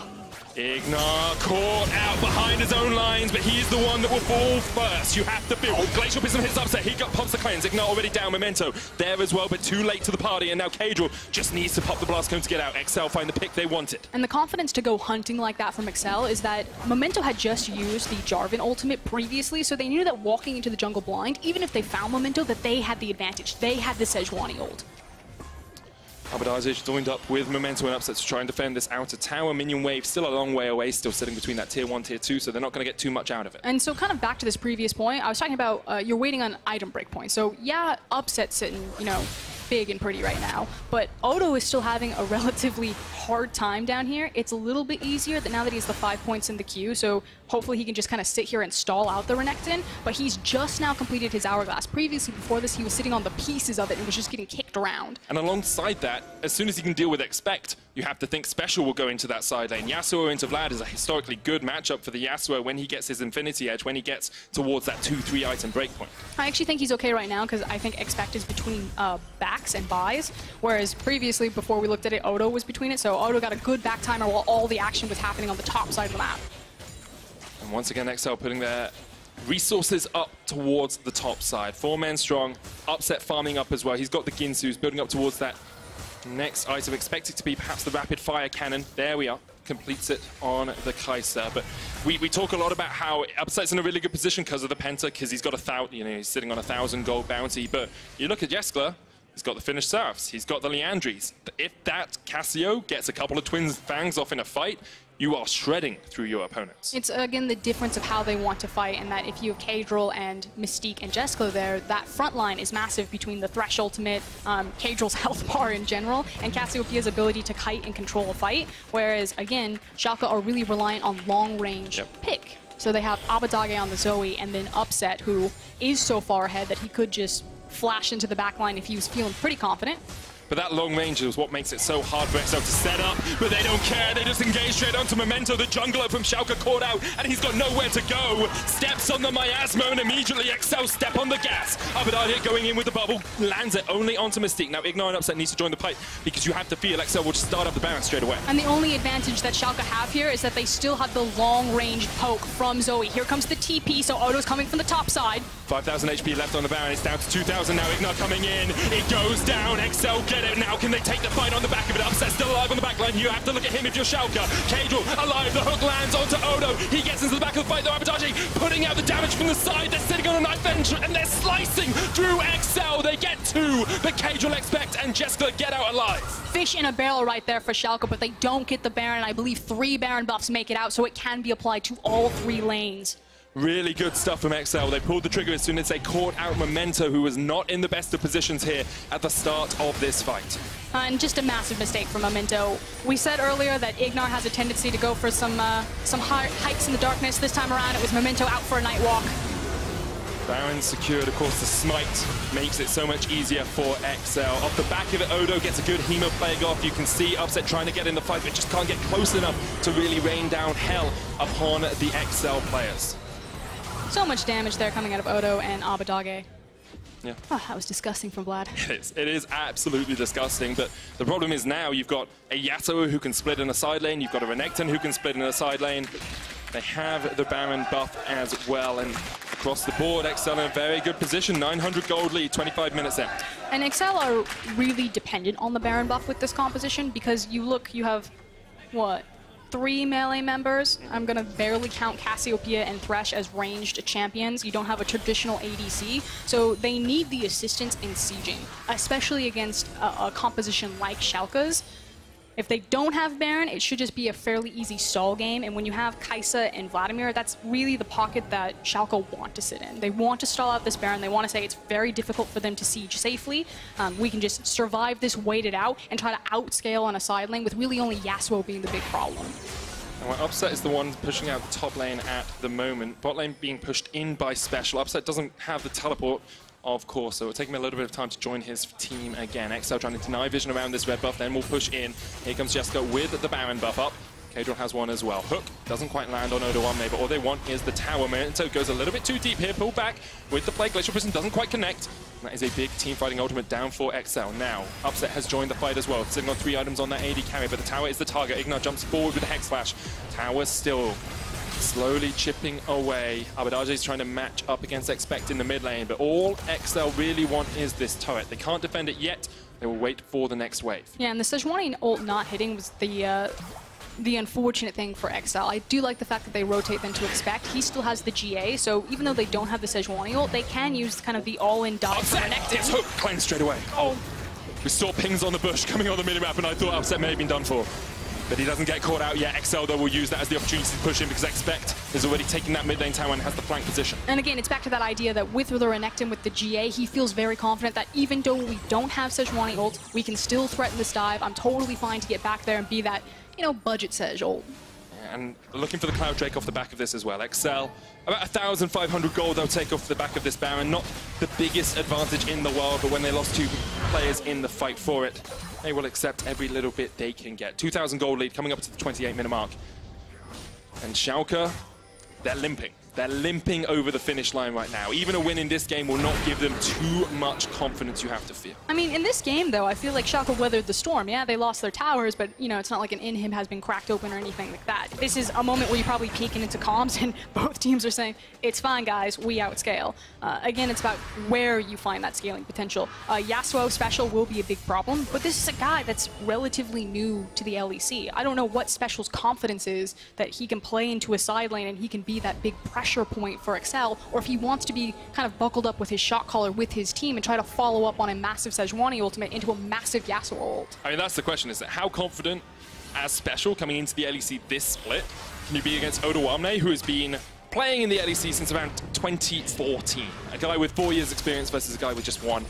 Ignat caught out behind his own lines, but he's the one that will fall first. You have to feel. Glacial Prism hits upset. He pops the cleanse. Ignat already down. Memento there as well, but too late to the party. And now Cagel just needs to pop the blast cone to get out. Excel find the pick they wanted. And the confidence to go hunting like that from Excel is that Memento had just used the Jarvan ultimate previously, so they knew that walking into the jungle blind, even if they found Memento, that they had the advantage. They had the Sejuani ult. Abadage joined up with Memento and Upset to try and defend this outer tower. Minion wave still a long way away, still sitting between that tier 1, tier 2, so they're not going to get too much out of it. And so kind of back to this previous point, I was talking about you're waiting on item break point. So yeah, Upset sitting, you know, big and pretty right now, but Odo is still having a relatively hard time down here. It's a little bit easier that now that he's the 5 points in the queue, so hopefully he can just kind of sit here and stall out the Renekton, but he's just now completed his Hourglass. Previously, before this, he was sitting on the pieces of it and was just getting kicked around. And alongside that, as soon as he can deal with Expect, you have to think Special will go into that side lane. Yasuo into Vlad is a historically good matchup for the Yasuo when he gets his Infinity Edge, when he gets towards that 2-3 item breakpoint. I actually think he's okay right now because I think Expect is between backs and buys, whereas previously, before we looked at it, Odo was between it, so Odo got a good back timer while all the action was happening on the top side of the map. And once again, XL putting their resources up towards the top side. 4 men strong, Upset farming up as well. He's got the Ginsu's building up towards that next item. Expected to be perhaps the rapid fire cannon. There we are. Completes it on the Kai'Sa. But we talk a lot about how Upset's in a really good position because of the Penta, because he's got he's sitting on 1,000 gold bounty. But you look at Jeskla, He's got the finished Seraphs. He's got the Leandries. If that Cassio gets a couple of Twin Fangs off in a fight, you are shredding through your opponents. It's, again, the difference of how they want to fight, and that if you have Kadril and Mystique and Jessica there, that front line is massive between the Thresh ultimate, Kadril's health bar in general, and Cassiopeia's ability to kite and control a fight, whereas, again, Schalke are really reliant on long-range pick. So they have Abadage on the Zoe, and then Upset, who is so far ahead that he could just flash into the backline if he was feeling pretty confident. But that long range is what makes it so hard for XL to set up, but they don't care. They just engage straight onto Memento. The jungler from Schalke caught out, and he's got nowhere to go. Steps on the miasma, and immediately XL step on the gas. Abadage going in with the bubble, lands it only onto Mystique. Now, Ignite and Upset needs to join the fight, because you have to feel XL will just start up the Baron straight away. And the only advantage that Schalke have here is that they still have the long-range poke from Zoe. Here comes the TP, so Odo's coming from the top side. 5,000 HP left on the Baron. It's down to 2,000 now. Ignite coming in. It goes down. XL get it. Now can they take the fight on the back of it? Upset still alive on the back line. You have to look at him if you're Schalke. Kadril alive. The hook lands onto Odo. He gets into the back of the fight though. Abadage putting out the damage from the side. They're sitting on a knife edge and they're slicing through XL. They get two, but Kadril expect and Jessica get out alive. Fish in a barrel right there for Schalke, but they don't get the Baron. I believe 3 Baron buffs make it out, so it can be applied to all 3 lanes. Really good stuff from XL. They pulled the trigger as soon as they caught out Memento, who was not in the best of positions here at the start of this fight. And just a massive mistake from Memento. We said earlier that Ignar has a tendency to go for some hikes in the darkness. This time around, it was Memento out for a night walk. Baron secured, of course, the smite makes it so much easier for XL. Off the back of it, Odo gets a good Hemo plague off. You can see Upset trying to get in the fight, but just can't get close enough to really rain down hell upon the XL players. So much damage there coming out of Odo and Abadage. Yeah. Oh, that was disgusting from Vlad. It is absolutely disgusting, but the problem is now you've got a Yasuo who can split in a side lane, you've got a Renekton who can split in a side lane. They have the Baron buff as well, and across the board, XL in a very good position. 900 gold lead, 25 minutes in. And XL are really dependent on the Baron buff with this composition, because you have, what, 3 melee members. I'm going to barely count Cassiopeia and Thresh as ranged champions. You don't have a traditional ADC, so they need the assistance in sieging, especially against a composition like Schalke's. If they don't have Baron, it should just be a fairly easy stall game, and when you have Kai'Sa and Vladimir, that's really the pocket that Schalke want to sit in. They want to stall out this Baron. They want to say it's very difficult for them to siege safely. We can just survive this, wait it out, and try to outscale on a side lane with really only Yasuo being the big problem. And Upset is the one pushing out the top lane at the moment. Bot lane being pushed in by Special. Upset doesn't have the teleport, of course, so it'll take him a little bit of time to join his team again. XL trying to deny vision around this red buff, then we'll push in. Here comes Jessica with the Baron buff up. Kadril has one as well. Hook doesn't quite land on Odo 1 there, but all they want is the tower. Memento goes a little bit too deep here, pull back with the play. Glacial Prison doesn't quite connect. And that is a big team fighting ultimate down for XL. Now, Upset has joined the fight as well, sitting on 3 items on that AD carry, but the tower is the target. Ignar jumps forward with the Hex Flash. Tower still slowly chipping away. Abadage is trying to match up against Expect in the mid lane, but all XL really want is this turret. They can't defend it yet. They will wait for the next wave. Yeah, and the Sejuani ult not hitting was the unfortunate thing for XL. I do like the fact that they rotate them to Expect. He still has the GA, so even though they don't have the Sejuani ult, they can use kind of the all-in dive for Renekton. Yes, Hook cleansed straight away. Oh, we saw pings on the bush coming on the mini-map, and I thought Upset may have been done for. But he doesn't get caught out yet. XL, though, will use that as the opportunity to push in because Expect is already taking that mid lane tower and has the flank position. And again, it's back to that idea that with the Renekton, with the GA, he feels very confident that even though we don't have Sejuani ult, we can still threaten this dive. I'm totally fine to get back there and be that, you know, budget Sej ult. And looking for the Cloud Drake off the back of this as well. XL, about 1,500 gold they'll take off the back of this Baron. Not the biggest advantage in the world, but when they lost 2 players in the fight for it, they will accept every little bit they can get. 2,000 gold lead coming up to the 28-minute mark. And Schalke, they're limping. They're limping over the finish line right now. Even a win in this game will not give them too much confidence, you have to feel. I mean, in this game, though, I feel like Schalke weathered the storm. Yeah, they lost their towers, but, you know, it's not like an in-him has been cracked open or anything like that. This is a moment where you're probably peeking into comms, and both teams are saying, it's fine, guys, we outscale. Again, it's about where you find that scaling potential. Yasuo Special will be a big problem, but this is a guy that's relatively new to the LEC. I don't know what Special's confidence is that he can play into a side lane and he can be that big presence pressure point for Excel, or if he wants to be kind of buckled up with his shot caller with his team and try to follow up on a massive Sejuani ultimate into a massive Yasuo ult. I mean, that's the question, is that how confident as Special coming into the LEC this split can you be against W8D1, who has been playing in the LEC since around 2014? A guy with 4 years experience versus a guy with just 1.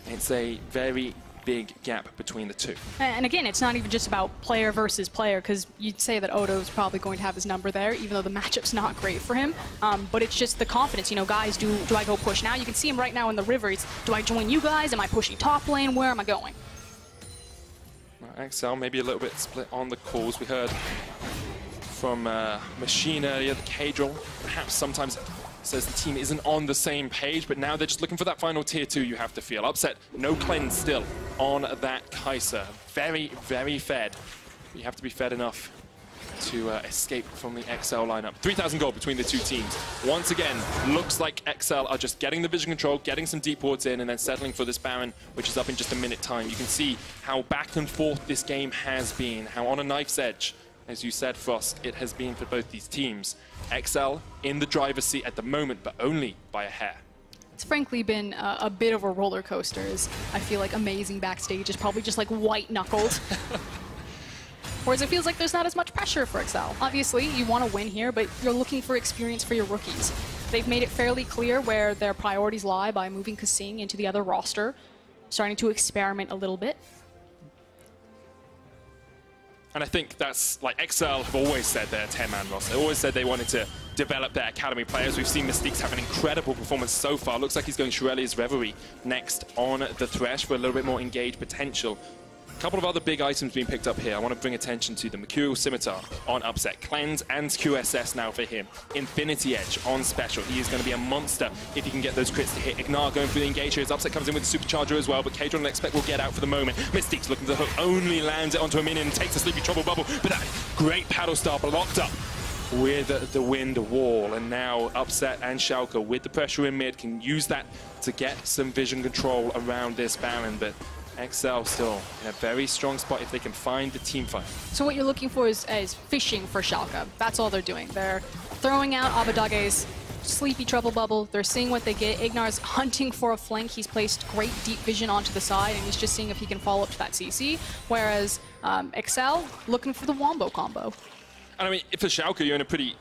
It's a very big gap between the two. And again, it's not even just about player versus player, because you'd say that Odo's probably going to have his number there, even though the matchup's not great for him. But it's just the confidence. You know, guys, do I go push now? You can see him right now in the river. Do I join you guys? Am I pushing top lane? Where am I going? Excel maybe a little bit split on the calls. We heard from Machine earlier, the K-Drill perhaps sometimes says the team isn't on the same page, but now they're just looking for that final tier 2 you have to feel. Upset, no cleanse still on that Kai'Sa. Very, very fed. You have to be fed enough to escape from the XL lineup. 3,000 gold between the two teams. Once again, looks like XL are just getting the vision control, getting some deep wards in, and then settling for this Baron, which is up in just a minute time. You can see how back and forth this game has been, how on a knife's edge, as you said, Frost, it has been for both these teams. XL in the driver's seat at the moment, but only by a hair. It's frankly been a bit of a roller coaster. I feel like Amazing backstage is probably just like white-knuckled. Whereas it feels like there's not as much pressure for Excel. Obviously, you want to win here, but you're looking for experience for your rookies. They've made it fairly clear where their priorities lie by moving Kasing into the other roster, starting to experiment a little bit. And I think that's, like, XL have always said they're a 10-man roster. They always said they wanted to develop their academy players. We've seen Mystique's have an incredible performance so far. Looks like he's going Shirelli's Reverie next on the Thresh for a little bit more engaged potential. A couple of other big items being picked up here. I want to bring attention to the Mercurial Scimitar on Upset. Cleanse and QSS now for him. Infinity Edge on Special. He is going to be a monster if he can get those crits to hit. Ignar going for the engage here. His Upset comes in with the Supercharger as well, but K-Drill and Expect will get out for the moment. Mystique's looking for the hook, only lands it onto a minion and takes a Sleepy Trouble Bubble, but that great Paddle Star blocked up with the wind wall. And now Upset and Schalke with the pressure in mid can use that to get some vision control around this Baron, but XL still in a very strong spot if they can find the team fight. So what you're looking for is fishing for Schalke. That's all they're doing. They're throwing out Abbadage's Sleepy Trouble Bubble. They're seeing what they get. Ignar's hunting for a flank. He's placed great deep vision onto the side, and he's just seeing if he can follow up to that CC. Whereas XL looking for the Wombo combo. And I mean, for Schalke, you're in a pretty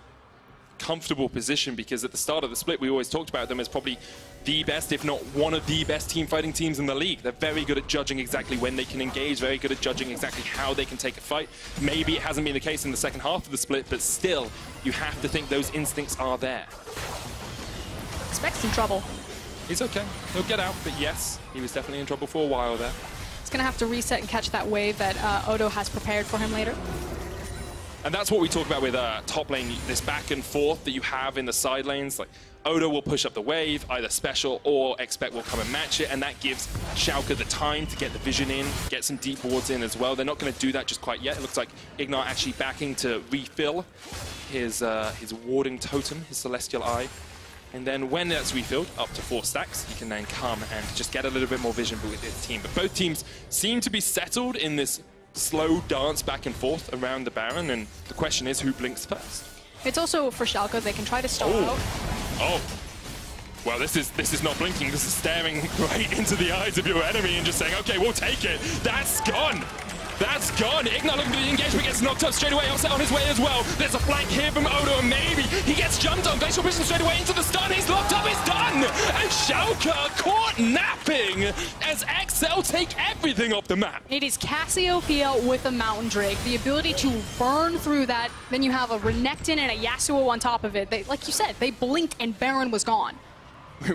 comfortable position, because at the start of the split, we always talked about them as probably the best, if not one of the best team fighting teams in the league. They're very good at judging exactly when they can engage, very good at judging exactly how they can take a fight. Maybe it hasn't been the case in the second half of the split, but still, you have to think those instincts are there. Expect some trouble. He's okay. He'll get out, but yes, he was definitely in trouble for a while there. He's going to have to reset and catch that wave that Odo has prepared for him later. And that's what we talk about with top lane, this back and forth that you have in the side lanes. Like, Odo will push up the wave, either Special or Expect will come and match it, and that gives Schalke the time to get the vision in, get some deep wards in as well. They're not going to do that just quite yet. It looks like Ignar actually backing to refill his warding totem, his Celestial Eye. And then when that's refilled, up to 4 stacks, you can then come and just get a little bit more vision with his team. But both teams seem to be settled in this slow dance back and forth around the Baron, and the question is who blinks first. It's also for Schalke, they can try to stall out. Oh, well, this is not blinking. This is staring right into the eyes of your enemy and just saying, okay, we'll take it. That's gone. That's gone. Ignar looking for the engagement, gets knocked up straight away. Upset on his way as well. There's a flank here from Odo, and maybe he gets jumped on. Glacial Vision straight away into the stun. He's locked up. It's done. And Schalke caught napping as XL take everything off the map. It is Cassiopeia with a Mountain Drake. The ability to burn through that. Then you have a Renekton and a Yasuo on top of it. They, like you said, they blinked and Baron was gone.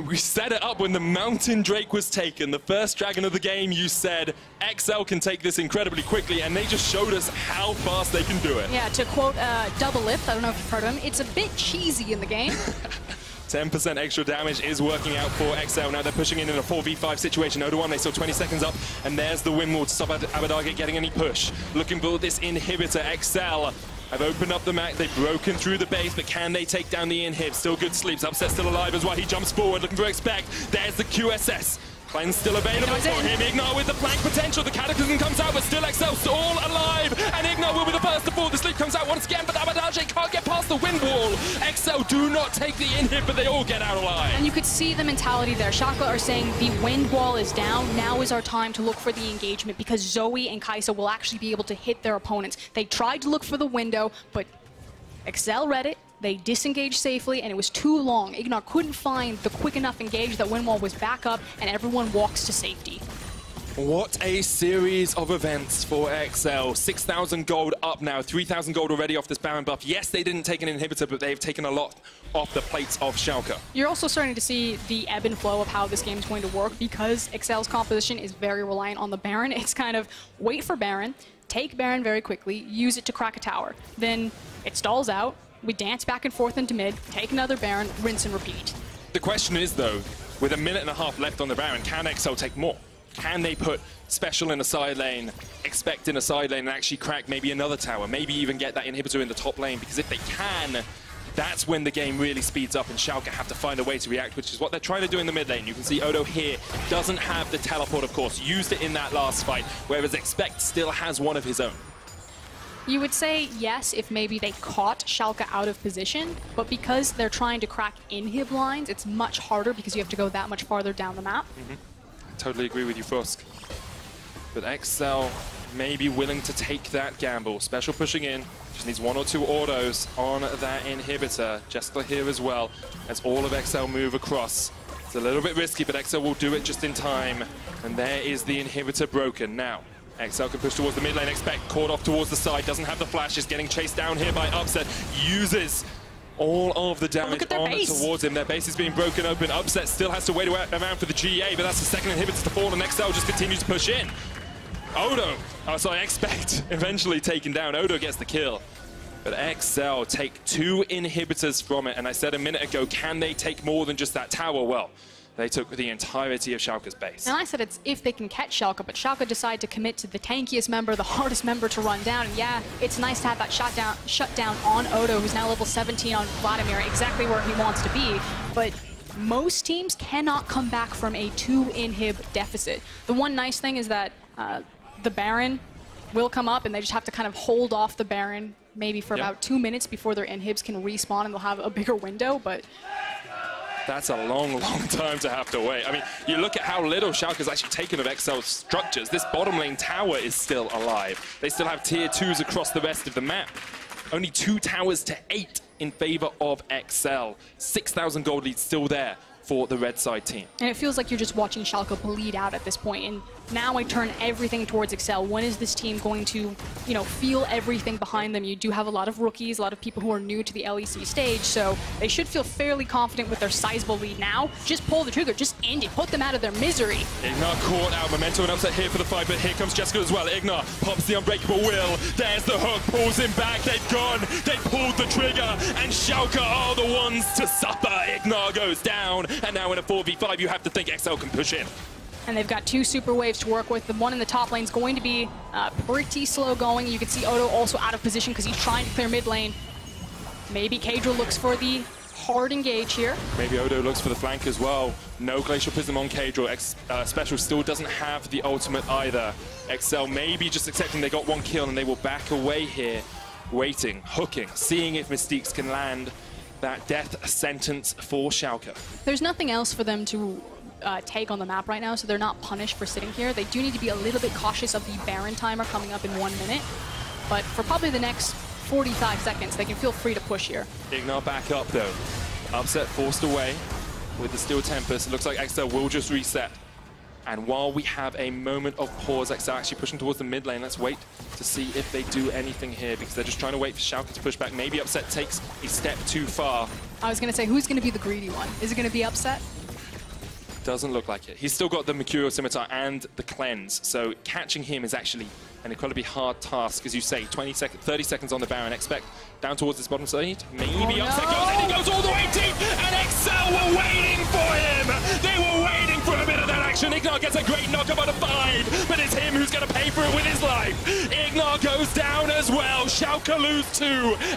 We set it up when the Mountain Drake was taken. The first dragon of the game, you said, XL can take this incredibly quickly, and they just showed us how fast they can do it. Yeah, to quote Double Lift, I don't know if you've heard of him, it's a bit cheesy in the game. 10% extra damage is working out for XL. Now they're pushing in a 4v5 situation. Odo1, they still 20 seconds up, and there's the Windwall to stop Abbadage getting any push. Looking for this inhibitor. XL have opened up the map, they've broken through the base, but can they take down the inhib? Still good sleeps. Upset still alive as well. He jumps forward, looking for Expect. There's the QSS. Cleanse still available for him. Ignar with the flank potential. The Cataclysm comes out, but still XL all alive. And Ignar will be the first to fall. The sleep comes out once again, but Abbadage can't get past past the wind wall. XL do not take the inhib, but they all get out alive. And you could see the mentality there. Schalke are saying the wind wall is down. Now is our time to look for the engagement because Zoe and Kaisa will actually be able to hit their opponents. They tried to look for the window, but XL read it. They disengaged safely, and it was too long. Ignar couldn't find the quick enough engage that Windwall was back up, and everyone walks to safety. What a series of events for XL. 6,000 gold up now, 3,000 gold already off this Baron buff. Yes, they didn't take an inhibitor, but they've taken a lot off the plates of Schalke. You're also starting to see the ebb and flow of how this game is going to work because XL's composition is very reliant on the Baron. It's kind of wait for Baron, take Baron very quickly, use it to crack a tower. Then it stalls out, we dance back and forth into mid, take another Baron, rinse and repeat. The question is, though, with a minute and a half left on the Baron, can XL take more? Can they put Special in a side lane, Expect in a side lane, and actually crack maybe another tower, maybe even get that inhibitor in the top lane? Because if they can, that's when the game really speeds up and Schalke have to find a way to react, which is what they're trying to do in the mid lane. You can see Odo here doesn't have the teleport, of course, used it in that last fight, whereas Expect still has one of his own. You would say yes if maybe they caught Schalke out of position, but because they're trying to crack inhib lines, it's much harder because you have to go that much farther down the map. I totally agree with you, Frosk. But XL may be willing to take that gamble. Special pushing in, just needs 1 or 2 autos on that inhibitor. Jester here as well, as all of XL move across. It's a little bit risky, but XL will do it just in time. And there is the inhibitor broken. Now, XL can push towards the mid lane. Expect caught off towards the side, doesn't have the flash, is getting chased down here by Upset. Uses all of the damage on towards him. Their base is being broken open. Upset still has to wait around for the GA, but that's the second inhibitor to fall, and XL just continues to push in. Odo, Expect eventually taken down. Odo gets the kill. But XL take 2 inhibitors from it, and I said a minute ago, can they take more than just that tower? Well, they took the entirety of Schalke's base. And I said it's if they can catch Schalke, but Schalke decided to commit to the tankiest member, the hardest member to run down. And yeah, it's nice to have that shut down on Odo, who's now level 17 on Vladimir, exactly where he wants to be. But most teams cannot come back from a 2 inhib deficit. The one nice thing is that the Baron will come up, and they just have to kind of hold off the Baron maybe for about 2 minutes before their inhibs can respawn, and they'll have a bigger window. But that's a long, long time to have to wait. I mean, you look at how little Schalke's actually taken of XL's structures. This bottom lane tower is still alive. They still have tier 2s across the rest of the map. Only 2 towers to 8 in favor of XL. 6,000 gold lead still there for the red side team. And it feels like you're just watching Schalke bleed out at this point. And now I turn everything towards XL. When is this team going to, you know, feel everything behind them? You do have a lot of rookies, a lot of people who are new to the LEC stage, so they should feel fairly confident with their sizable lead now. Just pull the trigger, just end it, put them out of their misery. Ignar caught out, momentum and Upset here for the fight, but here comes Jessica as well. Ignar pops the unbreakable will. There's the hook, pulls him back. They've gone, they pulled the trigger, and Schalke are the ones to suffer. Ignar goes down, and now in a 4v5, you have to think XL can push in. And they've got 2 super waves to work with. The one in the top lane is going to be pretty slow going. You can see Odo also out of position because he's trying to clear mid lane. Maybe Kadra looks for the hard engage here. Maybe Odo looks for the flank as well. No Glacial Prism on Kadra. Special still doesn't have the ultimate either. XL maybe just accepting they got 1 kill and they will back away here. Waiting, hooking, seeing if Mystiques can land that death sentence for Schalke. There's nothing else for them to take on the map right now, so they're not punished for sitting here. They do need to be a little bit cautious of the Baron timer coming up in 1 minute, but for probably the next 45 seconds, they can feel free to push here. Ignar back up though. Upset forced away with the Steel Tempest. It looks like XL will just reset. And while we have a moment of pause, XL actually pushing towards the mid lane. Let's wait to see if they do anything here, because they're just trying to wait for Schalke to push back. Maybe Upset takes a step too far. I was going to say, who's going to be the greedy one? Is it going to be Upset? Doesn't look like it. He's still got the Mercurial Scimitar and the Cleanse, so catching him is actually an incredibly hard task. As you say, 30 seconds on the Baron. Expect down towards this bottom side. Maybe Upset goes, and he goes all the way deep, and XL were waiting for him! They were waiting for a bit of that direction. Ignar gets a great knock about a 5, but it's him who's going to pay for it with his life. Ignar goes down as well. Schalke lose 2,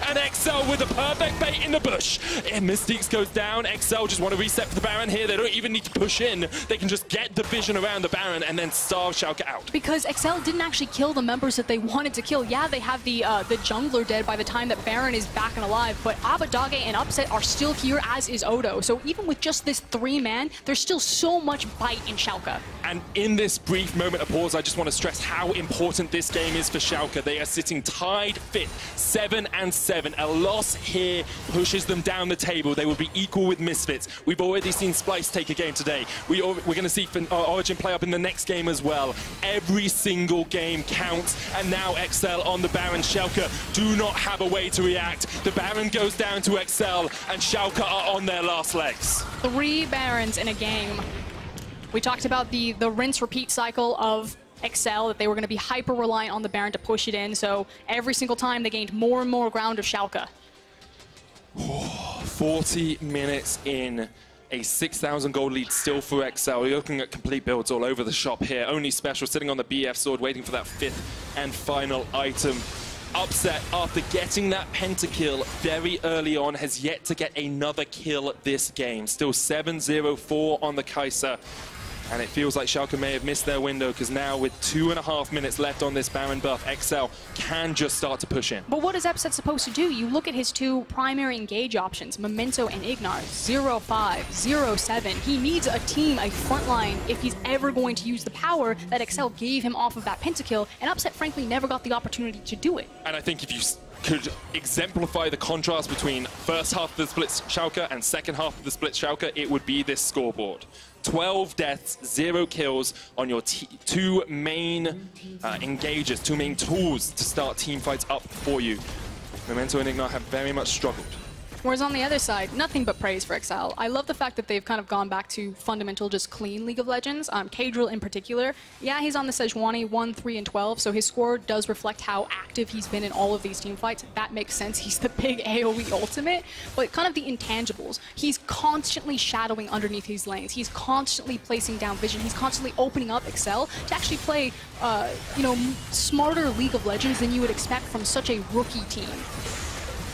and XL with a perfect bait in the bush. And Mystiques goes down. XL just want to reset for the Baron here. They don't even need to push in. They can just get the vision around the Baron and then starve Schalke out. Because XL didn't actually kill the members that they wanted to kill. Yeah, they have the jungler dead by the time that Baron is back and alive, but Abadage and Upset are still here, as is Odo. So even with just this 3-man, there's still so much bite in Schalke. And in this brief moment of pause, I just want to stress how important this game is for Schalke. They are sitting tied 5th, 7-7. A loss here pushes them down the table. They will be equal with Misfits. We've already seen Splice take a game today. We're going to see Origin play up in the next game as well. Every single game counts. And now XL on the Baron. Schalke do not have a way to react. The Baron goes down to XL, and Schalke are on their last legs. 3 Barons in a game. We talked about the rinse-repeat cycle of XL, that they were going to be hyper-reliant on the Baron to push it in, so every single time they gained more and more ground of Schalke. 40 minutes in, a 6,000 gold lead still for XL. You're looking at complete builds all over the shop here. Only Special sitting on the BF sword, waiting for that 5th and final item. Upset, after getting that pentakill very early on, has yet to get another kill this game. Still 7-0-4 on the Kai'Sa. And it feels like Schalke may have missed their window, because now with 2.5 minutes left on this Baron buff, XL can just start to push in. But what is Upset supposed to do? You look at his 2 primary engage options, Memento and Ignar, 0-5, 0-7. He needs a team, a frontline, if he's ever going to use the power that XL gave him off of that pentakill, and Upset frankly never got the opportunity to do it. And I think if you could exemplify the contrast between first half of the split Schalke and second half of the split Schalke, it would be this scoreboard. 12 deaths, 0 kills on your 2 main engagers, 2 main tools to start team fights up for you. Memento and Ignar have very much struggled. Whereas on the other side, nothing but praise for XL. I love the fact that they've kind of gone back to fundamental, just clean League of Legends. Kadriel in particular, yeah, he's on the Sejuani 1, 3, and 12, so his score does reflect how active he's been in all of these team fights. That makes sense. He's the big AoE ultimate, but kind of the intangibles. He's constantly shadowing underneath his lanes. He's constantly placing down vision. He's constantly opening up XL to actually play, you know, smarter League of Legends than you would expect from such a rookie team.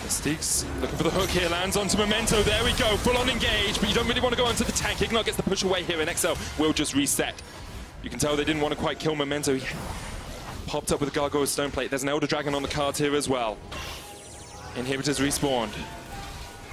Mystiques looking for the hook here, lands onto Memento. There we go, full on engage, but you don't really want to go onto the tank. Ignar gets the push away here, and XL will just reset. You can tell they didn't want to quite kill Memento. He popped up with a Gargoyle Stone Plate. There's an Elder Dragon on the cards here as well. Inhibitors respawned.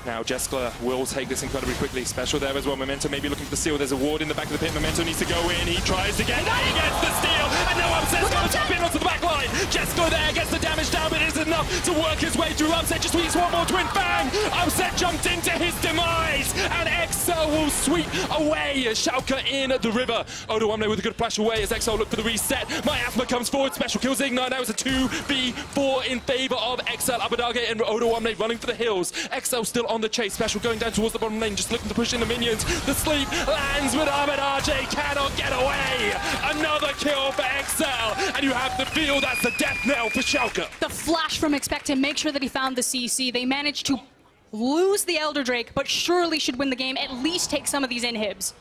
Now Jeskla will take this incredibly quickly. Special there as well. Memento maybe looking for the steal. There's a ward in the back of the pit. Memento needs to go in. He tries to get that. He gets the steal. And now Upset's going to tap in onto the back line. Jeskla there gets the damage down, but it isn't enough to work his way through. Upset just needs one more Twin Fang. Upset jumped into his demise. And XL will sweep away Schalke in the river. Odo Omne with a good flash away as XL look for the reset. Miasma comes forward. Special kills Ignar. Now it's a 2v4 in favor of XL. Abadage and Odo Omne running for the hills. XL still on the chase. Special going down towards the bottom lane, just looking to push in the minions. The sleep lands, but Abadage cannot get away. Another kill for XL, and you have to feel that's the death knell for Schalke. The flash from Expect Him, make sure that he found the CC. They managed to lose the Elder Drake, but surely should win the game, at least take some of these inhibs.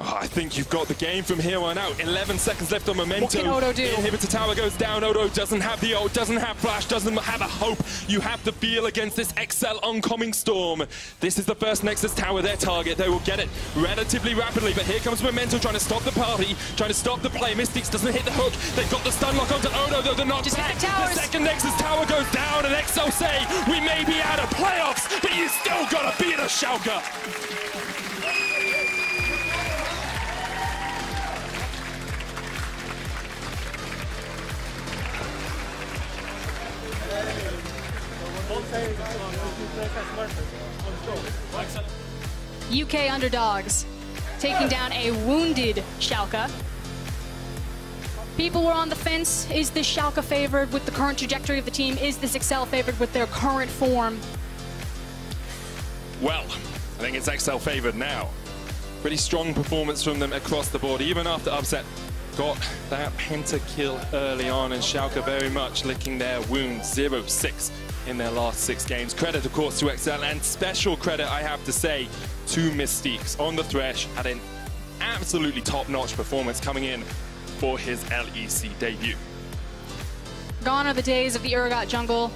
Oh, I think you've got the game from here on out. 11 seconds left on Memento. What can Odo do? Inhibitor tower goes down. Odo doesn't have the ult, doesn't have flash, doesn't have a hope. You have to feel against this XL oncoming storm. This is the first Nexus tower, their target. They will get it relatively rapidly, but here comes Memento trying to stop the party, trying to stop the play. Mystiques doesn't hit the hook. They've got the stun lock onto Odo, though they're not just back. hit the towers. The second Nexus tower goes down, and XL say, we may be out of playoffs, but you still gotta beat us, Schalke. UK underdogs taking down a wounded Schalke. People were on the fence. Is this Schalke favored with the current trajectory of the team? Is this XL favored with their current form? Well, I think it's XL favored now. Pretty strong performance from them across the board, even after Upset got that pentakill early on, and Schalke very much licking their wounds. 0-6 in their last 6 games. Credit, of course, to XL, and special credit, I have to say, to Mystiques on the Thresh. Had an absolutely top-notch performance coming in for his LEC debut. Gone are the days of the Urgot jungle.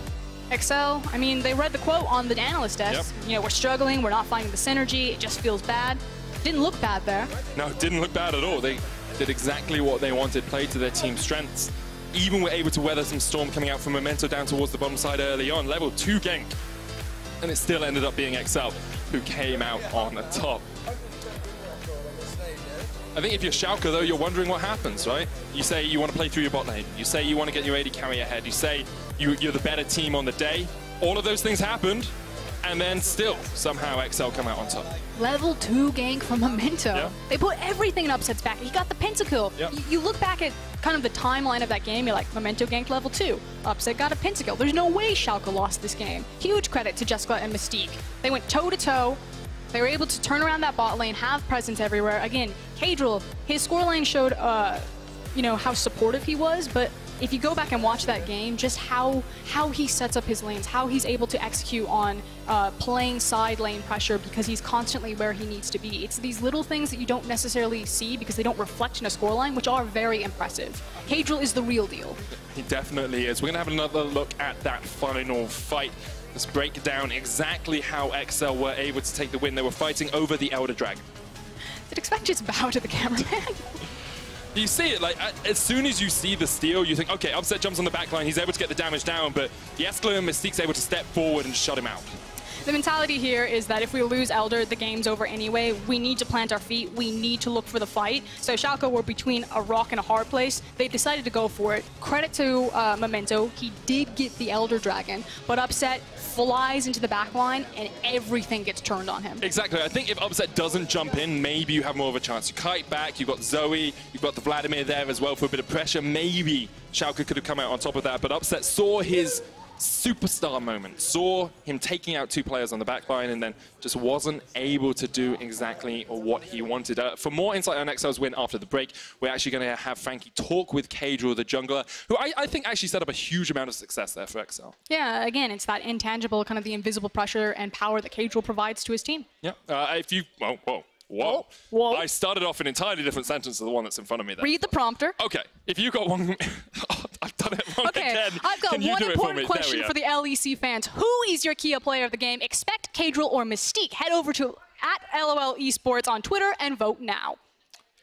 Excel, I mean, they read the quote on the analyst desk. Yep. You know, we're struggling, we're not finding the synergy, it just feels bad. Didn't look bad there. No, it didn't look bad at all. They did exactly what they wanted, played to their team's strengths. Even were able to weather some storm coming out from Memento down towards the bottom side early on. Level 2 gank. And it still ended up being Excel who came out on the top. I think if you're Schalke, though, you're wondering what happens, right? You say you want to play through your bot lane. You say you want to get your AD carry ahead. You say you're the better team on the day. All of those things happened, and then still, somehow, Excel come out on top. Level 2 gank from Memento. Yeah. They put everything in Upset's back. He got the pentakill. Yeah. You look back at kind of the timeline of that game, you're like, Memento ganked level 2. Upset got a pentakill. There's no way Schalke lost this game. Huge credit to Jessica and Mystique. They went toe-to-toe. They were able to turn around that bot lane, have presence everywhere. Again, Kadril, his scoreline showed, you know, how supportive he was, but if you go back and watch that game, just how he sets up his lanes, how he's able to execute on playing side lane pressure because he's constantly where he needs to be. It's these little things that you don't necessarily see because they don't reflect in a scoreline, which are very impressive. Kadril is the real deal. He definitely is. We're going to have another look at that final fight. Let's break down exactly how Excel were able to take the win. They were fighting over the Elder Dragon. Did expect just bow to the cameraman. You see it, like, as soon as you see the steal, you think, okay, Upset jumps on the back line, he's able to get the damage down, but the Escalade and Mystique's able to step forward and shut him out. The mentality here is that if we lose Elder, the game's over anyway. We need to plant our feet. We need to look for the fight. So Schalke were between a rock and a hard place. They decided to go for it. Credit to Memento. He did get the Elder Dragon, but Upset flies into the back line and everything gets turned on him. Exactly. I think if Upset doesn't jump in, maybe you have more of a chance. You kite back, you've got Zoe, you've got the Vladimir there as well for a bit of pressure. Maybe Schalke could have come out on top of that, but Upset saw his superstar moment, saw him taking out 2 players on the back line and then just wasn't able to do exactly what he wanted. For more insight on Excel's win after the break, we're actually going to have Frankie talk with Kadril, the jungler, who I think actually set up a huge amount of success there for Excel. Yeah, again, it's that intangible, kind of the invisible pressure and power that Kadril provides to his team. Yeah, if you, whoa. I started off an entirely different sentence to the one that's in front of me there. Read the prompter. Okay, if you got one... I've done it wrong again. I've got one important question for the LEC fans. Who is your Kia player of the game? Expect Kadril or Mystique. Head over to @LOL Esports on Twitter and vote now.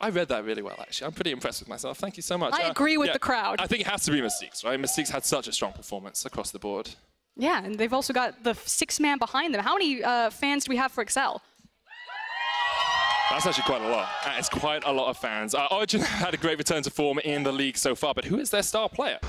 I read that really well, actually. I'm pretty impressed with myself. Thank you so much. I agree with the crowd. I think it has to be Mystique's, right? Mystique's had such a strong performance across the board. Yeah, and they've also got the 6-man behind them. How many fans do we have for Excel? That's actually quite a lot. It's quite a lot of fans. Origin had a great return to form in the league so far, but who is their star player?